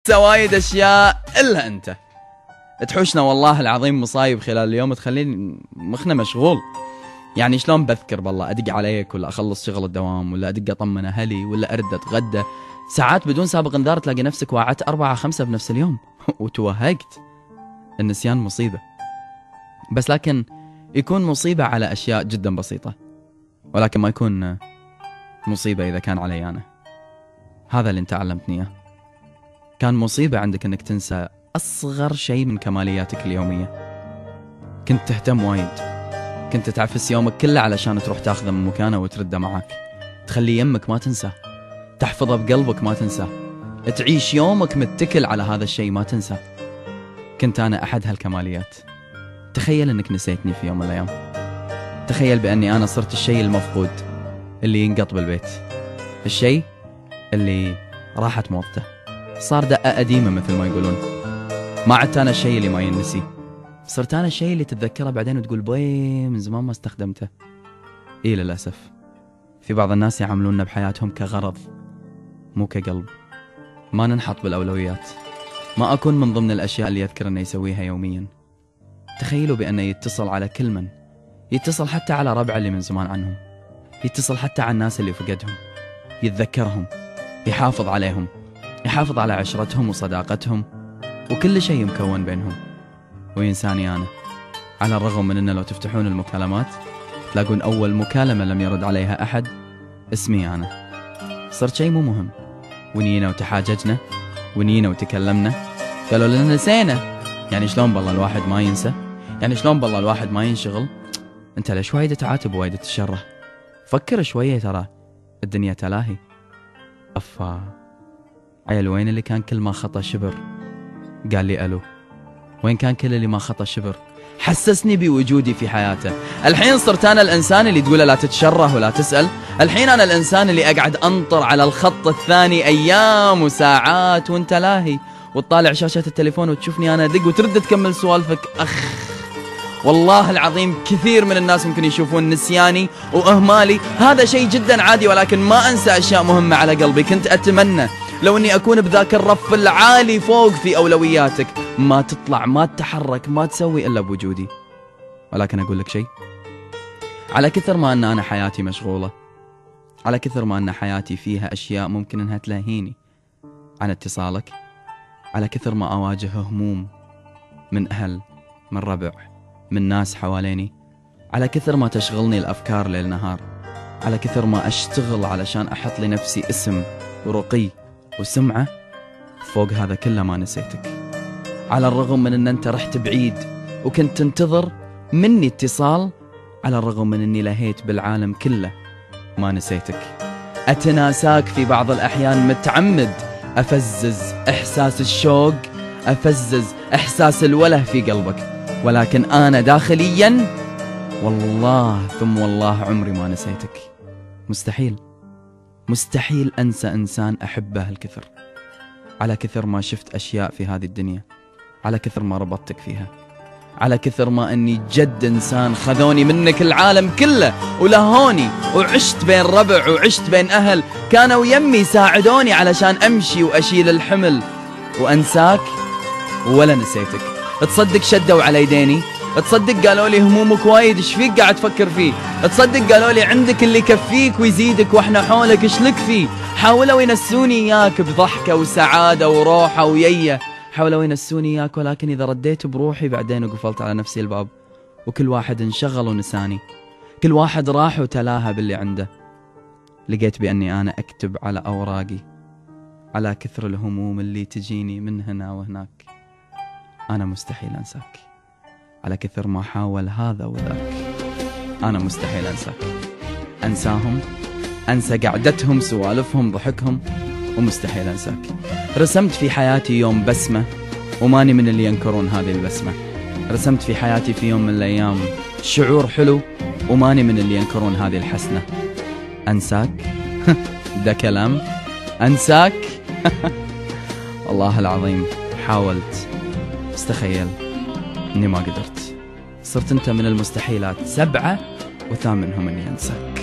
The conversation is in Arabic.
تنسى وايد اشياء الا انت. تحوشنا والله العظيم مصايب خلال اليوم تخليني مخنا مشغول. يعني شلون بذكر بالله ادق عليك، ولا اخلص شغل الدوام، ولا ادق اطمن اهلي، ولا ارد اتغدى. ساعات بدون سابق انذار تلاقي نفسك واعت 4 5 بنفس اليوم وتوهقت. النسيان مصيبة، بس لكن يكون مصيبة على اشياء جدا بسيطة، ولكن ما يكون مصيبة اذا كان علي انا. هذا اللي انت علمتني اياه. كان مصيبة عندك انك تنسى اصغر شيء من كمالياتك اليومية. كنت تهتم وايد، كنت تعفس يومك كله علشان تروح تاخذه من مكانه وترده معك، تخلي يمك ما تنساه، تحفظه بقلبك ما تنساه، تعيش يومك متكل على هذا الشيء ما تنساه. كنت أنا أحد هالكماليات. تخيل أنك نسيتني في يوم من الأيام. تخيل بأني أنا صرت الشيء المفقود اللي ينقط بالبيت، الشيء اللي راحت موضته، صار دقة قديمة مثل ما يقولون. ما عدت أنا الشيء اللي ما ينسي، صرت أنا الشيء اللي تتذكره بعدين وتقول بوي من زمان ما استخدمته. إيه للأسف في بعض الناس يعاملوننا بحياتهم كغرض مو كقلب. ما ننحط بالأولويات، ما أكون من ضمن الأشياء اللي يذكر أنه يسويها يوميا. تخيلوا بأنه يتصل على كل من، يتصل حتى على ربع اللي من زمان عنهم، يتصل حتى على الناس اللي فقدهم، يتذكرهم، يحافظ عليهم، يحافظ على عشرتهم وصداقتهم وكل شيء مكون بينهم، وينساني أنا. على الرغم من أنه لو تفتحون المكالمات تلاقون أول مكالمة لم يرد عليها أحد اسمي أنا. صرت شيء مو مهم، ونينا وتحاججنا، ونينا وتكلمنا، قالوا لنا نسينا. يعني شلون بالله الواحد ما ينسى؟ يعني شلون بالله الواحد ما ينشغل؟ انت ليش وايد تعاتب وايد تشره؟ فكر شوية، ترى الدنيا تلاهي. أفا عيل، وين اللي كان كل ما خطى شبر قال لي ألو؟ وين كان كل اللي ما خطى شبر حسسني بوجودي في حياته؟ الحين صرت أنا الإنسان اللي تقوله لا تتشره ولا تسأل. الحين أنا الإنسان اللي أقعد أنطر على الخط الثاني أيام وساعات وانت لاهي، وتطالع شاشة التليفون وتشوفني أنا أدق وترد تكمل سوالفك. والله العظيم كثير من الناس ممكن يشوفون نسياني وإهمالي هذا شيء جدا عادي، ولكن ما أنسى أشياء مهمة على قلبي. كنت أتمنى لو أني أكون بذاك الرف العالي فوق في أولوياتك، ما تطلع، ما تتحرك، ما تسوي إلا بوجودي. ولكن أقول لك شيء، على كثر ما أن أنا حياتي مشغولة، على كثر ما أن حياتي فيها أشياء ممكن أنها تلهيني عن اتصالك، على كثر ما أواجه هموم من أهل، من ربع، من ناس حواليني، على كثر ما تشغلني الأفكار ليل نهار، على كثر ما أشتغل علشان أحط لنفسي اسم ورقي وسمعة، فوق هذا كله ما نسيتك. على الرغم من أن أنت رحت بعيد وكنت تنتظر مني اتصال، على الرغم من أني لهيت بالعالم كله، ما نسيتك. أتناساك في بعض الأحيان متعمد، أفزز إحساس الشوق، أفزز إحساس الوله في قلبك، ولكن أنا داخليا والله ثم والله عمري ما نسيتك. مستحيل، مستحيل أنسى إنسان أحبه الكثر، على كثر ما شفت أشياء في هذه الدنيا، على كثر ما ربطتك فيها، على كثر ما أني جد إنسان خذوني منك العالم كله ولهوني، وعشت بين ربع وعشت بين أهل كانوا يمي ساعدوني علشان أمشي وأشيل الحمل، وأنساك ولا نسيتك. تصدق شدوا على يديني، تصدق قالوا لي همومك وايد، ايش فيك قاعد تفكر فيه؟ تصدق قالوا لي عندك اللي يكفيك ويزيدك واحنا حولك ايش لك فيه؟ حاولوا ينسوني اياك بضحكه وسعاده وروحه وييه، حاولوا ينسوني اياك، ولكن اذا رديت بروحي بعدين وقفلت على نفسي الباب، وكل واحد انشغل ونساني، كل واحد راح وتلاها باللي عنده. لقيت باني انا اكتب على اوراقي على كثر الهموم اللي تجيني من هنا وهناك، أنا مستحيل أنساك. على كثر ما حاول هذا وذاك، أنا مستحيل أنساك. أنساهم، أنسى قعدتهم، سوالفهم، ضحكهم، ومستحيل أنساك. رسمت في حياتي يوم بسمة وماني من اللي ينكرون هذه البسمة. رسمت في حياتي في يوم من الأيام شعور حلو وماني من اللي ينكرون هذه الحسنة. أنساك؟ ده كلام؟ أنساك؟ والله العظيم حاولت، بس تخيل اني ما قدرت. صرت انت من المستحيلات 7 وثامنهم اني انساك.